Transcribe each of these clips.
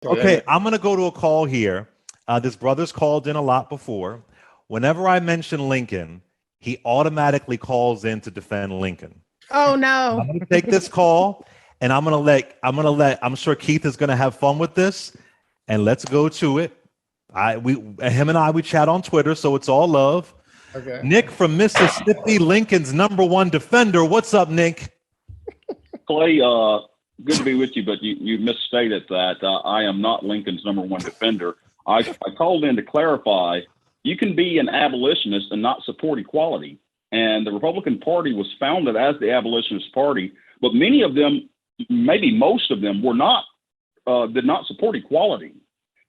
Oh, yeah, Okay, yeah. I'm gonna go to a call here. This brother's called in a lot before. Whenever I mention Lincoln, he automatically calls in to defend Lincoln. Oh I'm no. gonna take this call, and I'm sure Keith is gonna have fun with this, and let's go to it. Him and I, we chat on Twitter, so it's all love. Okay. Nick from Mississippi, Lincoln's number one defender. What's up, Nick? Clay, good to be with you, but you misstated that. I am not Lincoln's number one defender. I called in to clarify you can be an abolitionist and not support equality. And the Republican Party was founded as the Abolitionist Party, but many of them, maybe most of them, did not support equality.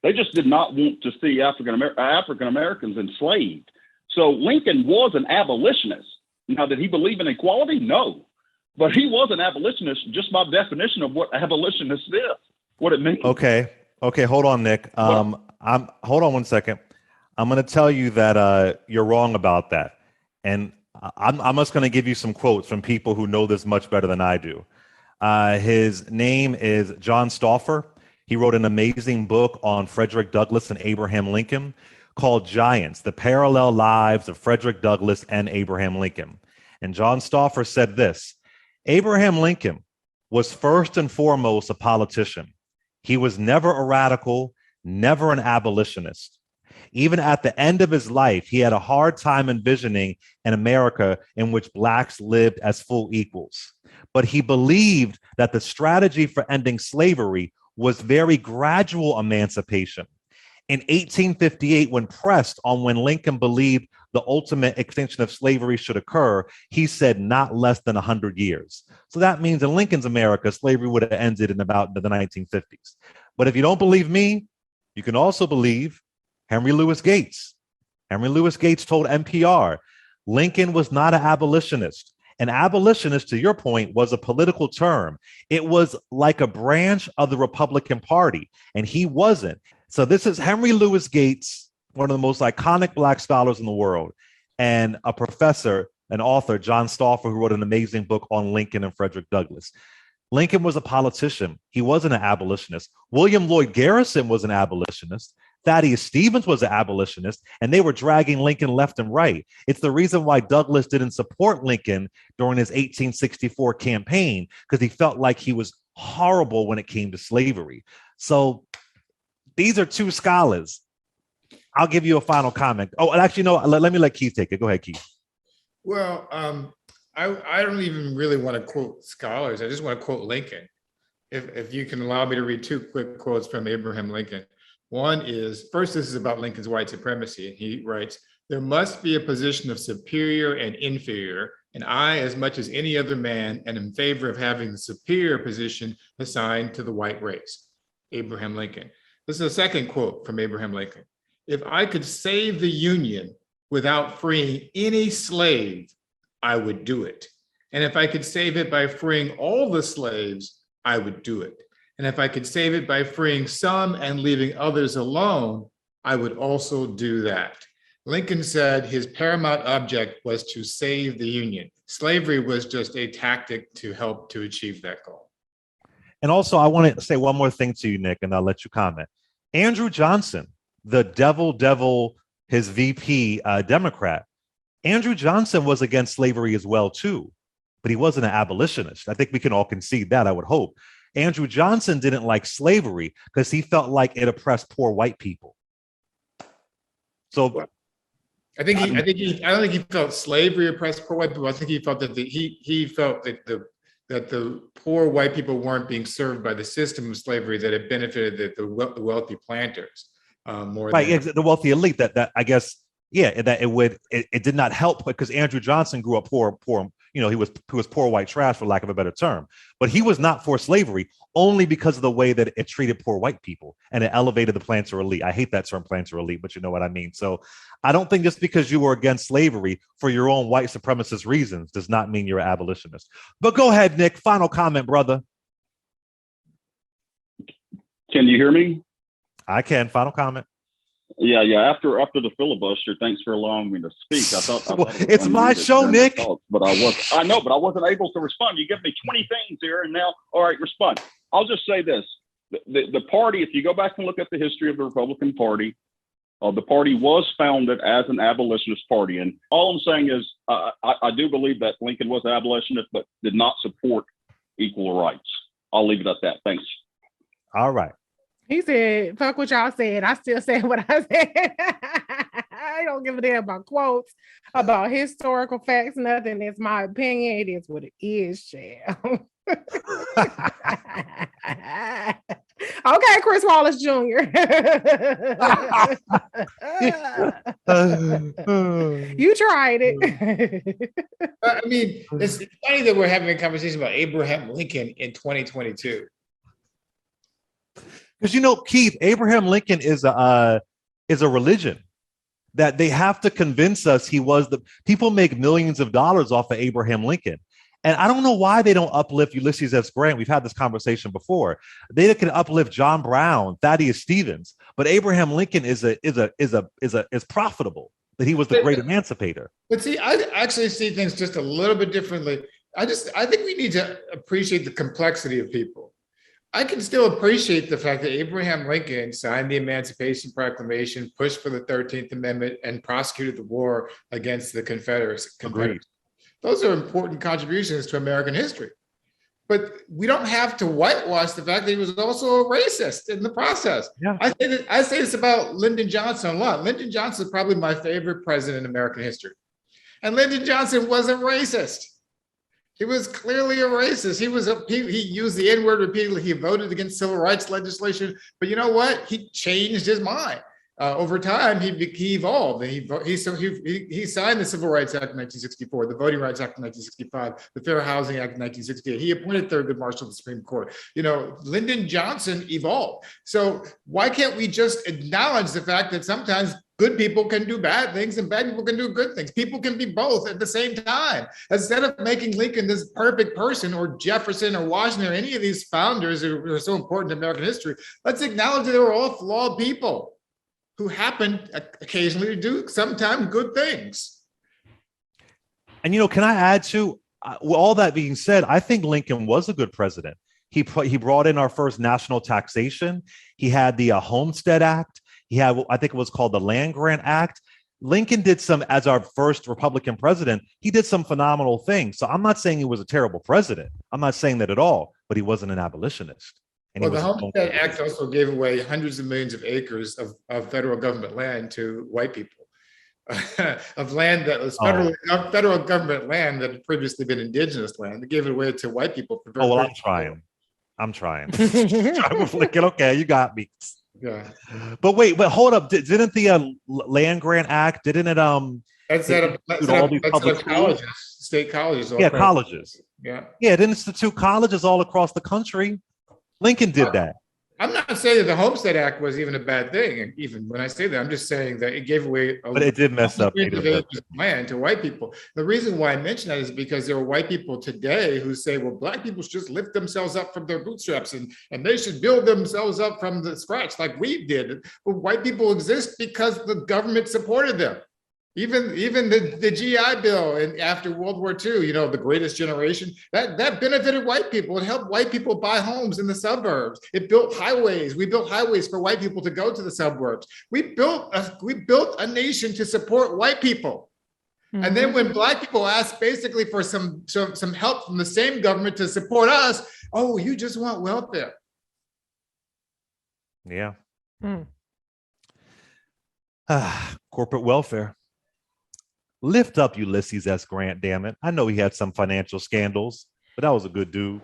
They just did not want to see African Americans enslaved. So Lincoln was an abolitionist. Now, did he believe in equality? No. But he was an abolitionist just by definition of what abolitionist is, what it means. Okay, hold on, Nick. I'm hold on one second. I'm going to tell you that you're wrong about that, and I'm just going to give you some quotes from people who know this much better than I do. His name is John Stauffer. He wrote an amazing book on Frederick Douglass and Abraham Lincoln called Giants: The Parallel Lives of Frederick Douglass and Abraham Lincoln. And John Stauffer said this: Abraham Lincoln was first and foremost a politician. He was never a radical, never an abolitionist. Even at the end of his life, he had a hard time envisioning an America in which blacks lived as full equals. But he believed that the strategy for ending slavery was very gradual emancipation. In 1858, when pressed on when Lincoln believed the ultimate extinction of slavery should occur, he said not less than 100 years. So that means in Lincoln's America, slavery would have ended in about the 1950s. But if you don't believe me, you can also believe Henry Louis Gates. Henry Louis Gates told NPR, Lincoln was not an abolitionist. An abolitionist, to your point, was a political term. It was like a branch of the Republican Party, and he wasn't. So this is Henry Louis Gates, one of the most iconic Black scholars in the world, and a professor, an author, John Stauffer, who wrote an amazing book on Lincoln and Frederick Douglass. Lincoln was a politician. He wasn't an abolitionist. William Lloyd Garrison was an abolitionist. Thaddeus Stevens was an abolitionist, and they were dragging Lincoln left and right. It's the reason why Douglass didn't support Lincoln during his 1864 campaign, because he felt like he was horrible when it came to slavery. So these are two scholars. I'll give you a final comment. Oh, and actually, no, let me let Keith take it. Go ahead, Keith. Well, I don't even really want to quote scholars. I just want to quote Lincoln. If you can allow me to read two quick quotes from Abraham Lincoln. One is, first, this is about Lincoln's white supremacy. He writes, there must be a position of superior and inferior, and I, as much as any other man, am in favor of having the superior position assigned to the white race. Abraham Lincoln. This is a second quote from Abraham Lincoln. If I could save the Union without freeing any slave, I would do it. And if I could save it by freeing all the slaves, I would do it. And if I could save it by freeing some and leaving others alone, I would also do that. Lincoln said his paramount object was to save the Union. Slavery was just a tactic to help to achieve that goal. And also, I want to say one more thing to you, Nick, and I'll let you comment. Andrew Johnson, the devil, his VP Democrat, Andrew Johnson was against slavery as well, too, but he wasn't an abolitionist. I think we can all concede that, I would hope. Andrew Johnson didn't like slavery because he felt like it oppressed poor white people. So I don't think he felt slavery oppressed poor white people. I think he felt that he felt that the poor white people weren't being served by the system of slavery that had benefited the wealthy planters more. Right, the wealthy elite. That I guess, yeah, that it did not help because Andrew Johnson grew up poor. You know, he was poor white trash, for lack of a better term. But he was not for slavery only because of the way that it treated poor white people and it elevated the planter elite. I hate that term, planter elite, but you know what I mean. So I don't think just because you were against slavery for your own white supremacist reasons does not mean you're an abolitionist. But go ahead, Nick. Final comment, brother. Can you hear me? I can. Final comment. Yeah. After the filibuster, thanks for allowing me to speak. I thought it's my show, Nick. But I wasn't able to respond. You give me 20 things here, and now, all right, respond. I'll just say this: the party, if you go back and look at the history of the Republican Party, the party was founded as an abolitionist party. And all I'm saying is I do believe that Lincoln was an abolitionist, but did not support equal rights. I'll leave it at that. Thanks. All right. He said, fuck what y'all said. I still said what I said. I don't give a damn about quotes, about historical facts, nothing. It's my opinion. It is what it is, Sham. Okay, Chris Wallace Jr. You tried it. I mean, it's funny that we're having a conversation about Abraham Lincoln in 2022. Because Keith, Abraham Lincoln is a religion that they have to convince us he was the. People make millions of dollars off of Abraham Lincoln, and I don't know why they don't uplift Ulysses S. Grant. We've had this conversation before. They can uplift John Brown, Thaddeus Stevens, but Abraham Lincoln is profitable. That he was the great emancipator. But see, I actually see things just a little bit differently. I think we need to appreciate the complexity of people. I can still appreciate the fact that Abraham Lincoln signed the Emancipation Proclamation, pushed for the 13th Amendment, and prosecuted the war against the Confederates. Those are important contributions to American history. But we don't have to whitewash the fact that he was also a racist in the process. Yeah. I say this about Lyndon Johnson a lot. Lyndon Johnson is probably my favorite president in American history. And Lyndon Johnson wasn't racist. He was clearly a racist. He used the N-word repeatedly. He voted against civil rights legislation. But you know what? He changed his mind. Over time, he evolved. He signed the Civil Rights Act of 1964, the Voting Rights Act of 1965, the Fair Housing Act of 1968. He appointed Thurgood Marshall to the Supreme Court. Lyndon Johnson evolved. So why can't we just acknowledge the fact that sometimes good people can do bad things and bad people can do good things? People can be both at the same time. Instead of making Lincoln this perfect person, or Jefferson or Washington or any of these founders who are so important to American history, let's acknowledge that they were all flawed people who happen occasionally to do sometimes good things. And can I add to with all that being said, I think Lincoln was a good president. He brought in our first national taxation. He had the Homestead Act. He had, I think it was called the Land Grant Act. Lincoln did some, as our first Republican president, he did some phenomenal things. So I'm not saying he was a terrible president. I'm not saying that at all, but he wasn't an abolitionist. Well, the Homestead Act also gave away hundreds of millions of acres of federal government land to white people, of land that was federal government land that had previously been indigenous land. They gave it away to white people. I'm trying. Okay, you got me. Yeah. But hold up. Didn't the Land Grant Act, didn't it? That's colleges, state colleges. Yeah, colleges. Yeah. Yeah, it institute colleges all across the country. Lincoln did that. I'm not saying that the Homestead Act was even a bad thing. And even when I say that, I'm just saying that it gave away but it did mess up land to white people. The reason why I mention that is because there are white people today who say, well, black people should just lift themselves up from their bootstraps and they should build themselves up from the scratch like we did. But white people exist because the government supported them. Even the GI Bill and after World War II, the Greatest Generation, that benefited white people. It helped white people buy homes in the suburbs. It built highways. We built highways for white people to go to the suburbs. We built a nation to support white people. Mm-hmm. And then when black people asked basically for some help from the same government to support us, oh, you just want welfare. Yeah. Corporate welfare. Lift up Ulysses S. Grant, damn it. I know he had some financial scandals, but that was a good dude.